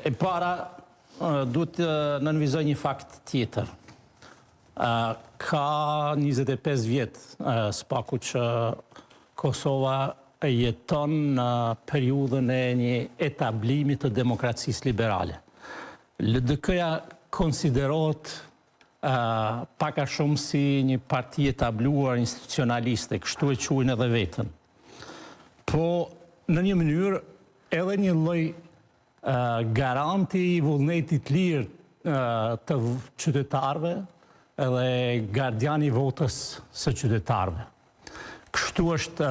E para, duhet të nënvizoj një fakt tjetër. Ka 25 vjetë spaku që Kosova jeton në periudhën e një etablimit të demokracisë liberale. LDK-ja konsiderohet pak a shumë si një parti etabluar institucionaliste, kështu e quajnë edhe vetën. Po, në një mënyrë, edhe një lloj garanti i vullnetit lirë të qytetarëve, edhe gardiani votës së qytetarëve. Kështu është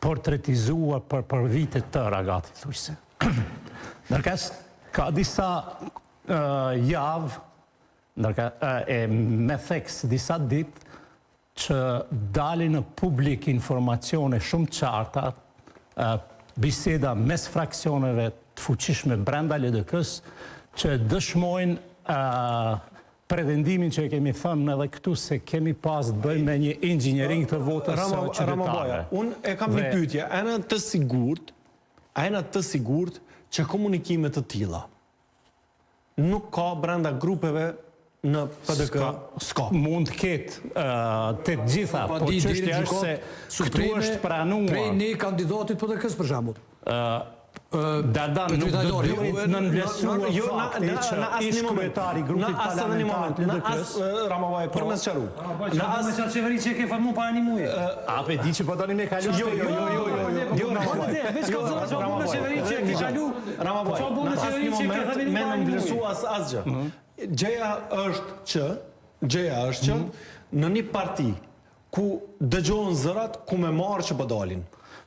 portretizuar për vitet tëra gati, thujse. Ndërkas, ka disa javë, me theks disa ditë, që dalin në publik informacione shumë qarta, biseda mes fraksioneve të fuqishme brenda LDK-s, që dëshmojnë pretendimin që e kemi thënë edhe këtu se kemi pas të bëjmë me një inxhinjering të votës qytetarëve. Unë e kam një pyetje, a jena të sigurt që komunikimet të tilla nuk ka brenda grupeve në PDK? S'ka. Mund të ketë të gjitha, po çështja është se këtu është pranuar. Prej një kandidatit PDK-s për shembull. Dardan nuk do të nënvlerësuar fakti që ish kryetari i grupit parlamentar të LDK-s. Ramavaj, për mes qaru. Në asë qatë qeveri që e ke formu para një muje. A pe di që po doni me kalu? Jo, veç ka zëra që po në qeveri që e ke kalu. Ramavaj, në asë një moment me nënvlerësu asgjë. Gjëja është që në një parti ku dëgjohen zërat, ku me marë që pëdalin.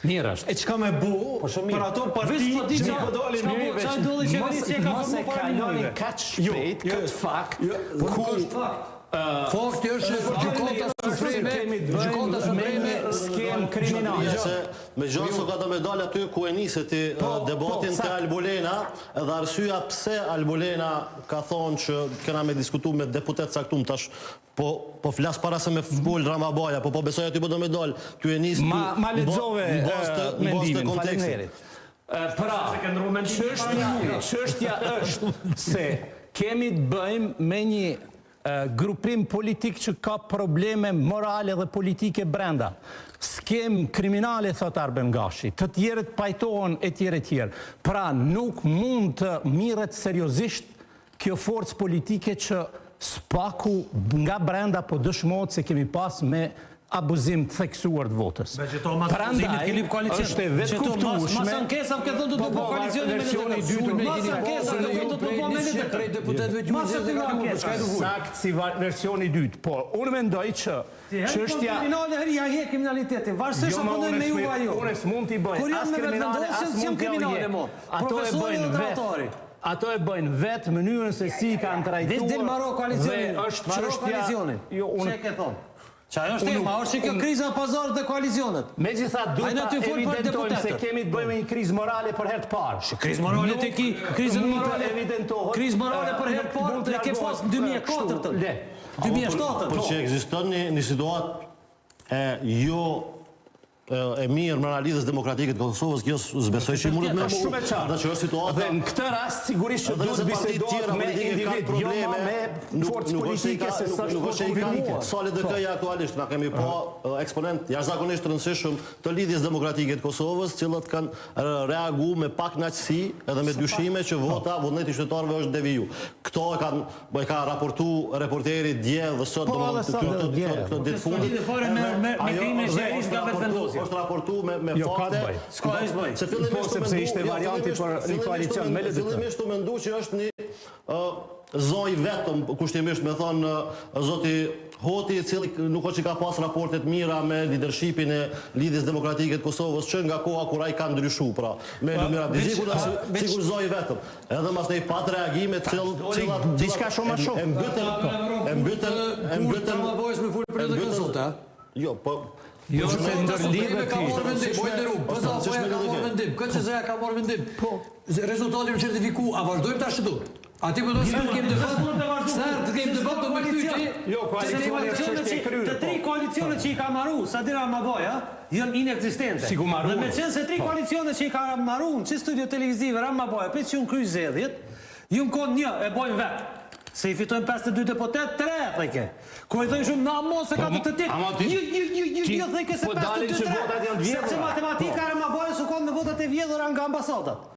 Mirë është. E qka me bu, për ato parti që me pëdalin mos e kaloni kaq shpejt këtë fakt, ku fakti është gjykata supreme skem kriminale. Me gjoso ka të me dalë aty ku e niseti debatin të Albolena, edhe arsyeja pse Albolena ka thonë që kena me diskutu me deputet saktum tash, po flas para se me fol Ramabaja, po besoj aty po do me dalë, ty e nis ma lexove mendimin, faleminderit. Pra, çështja është se kemi të bëjmë me një grupim politik që ka probleme morale dhe politike brenda. Skem kriminale, thot Arben Gashi, të tjerët pajtohen e tjerë. Pra, nuk mund të mirret seriozisht kjo forcë politike që spaku nga brenda po dëshmohet se kemi pas me abuzim të theksuar të votës. Prandaj, është e vetë kuptueshme. Mas ankesa ke thënë do të bëj koalicioni me LDK. Mas ankesa ke thënë do të bëj me LDK. Sakt si versioni i dytë, po unë mendoj që çështja ja he kriminalitetin, varësisht apo ndonjë me juve ajo. Unë s'mund t'i bëj as kriminale as mund kriminale mo. Profesori dhe drejtori. Ato e bëjnë vetë mënyrën se si kanë trajtuar. Del marrë koalicionin. Është çështja. Çe ke thonë? Qa është tema, është që kjo kriza pazarit dhe koalicionet. Megjithatë duhet ta evidentojmë se kemi të bëjmë një krizë morale për herë të parë. Krizë morale të ki, krizën morale evidentohet. Krizë morale për herë të parë të ke pas në 2004. 2007. Por që ekziston një situatë e mirë më analizës demokratike të Kosovës, kjo s'besoj që mundet me mu. Shumë e qartë. Që është situata... Dhe në këtë rast, sigurisht që duhet bisedohet me individ, jo ma me forcë politike se së është forcë politike. Sa LDK-ja aktualisht, na kemi po eksponent jashtëzakonisht rëndësishëm të lidhjes demokratike të Kosovës, cilët kanë reagu me pak knaqësi edhe me dyshime që vullneti qytetarëve është deviju. Këto e ka raportu reporteri dje dhe sot këtë ditë fundit. Është raportu me fakte. Sepse ishte varianti për një koalicion me LDK. Fillimisht të mendu që është një zoj vetëm, kushtimisht me thonë zoti Hoti, cili nuk është që ka pas raportet mira me leadershipin e lidhjes demokratike të Kosovës, që nga koha kur ai ka ndryshu, pra, me lumira Biziku, sigur zoj vetëm. Edhe mas ne i pat reagime cilat... Diçka shumë ma shumë. E mbytën... Jo, po... Jo, se ndërlidhe ka morë vendim, bojnë në rrugë, pësa apoja ka morë vendim, këtë që zëja ka morë vendim. Rezultatin më certifiku, a vazhdojmë të ashtu? Ati po do të kemi debat, të kemi debat do me kthyti. Jo, koalicioni është çështje kryer. Të tri koalicionet që i ka marru Sadi Ramaboj, janë inekzistente. Si ku marru. Dhe me qenë se tri koalicionet që i ka marru që studio televizive Ramaboj, për që unë kry zedhjet, ju në konë një e bojnë vetë. Se i fitojnë 52 deputet, 3 thejke. Ko i thëjnë shumë, na mos e ka të tik. Ju thejke se 52 3. Sepse matematika Ramaboj su konë me votat e vjedhura nga ambasadat.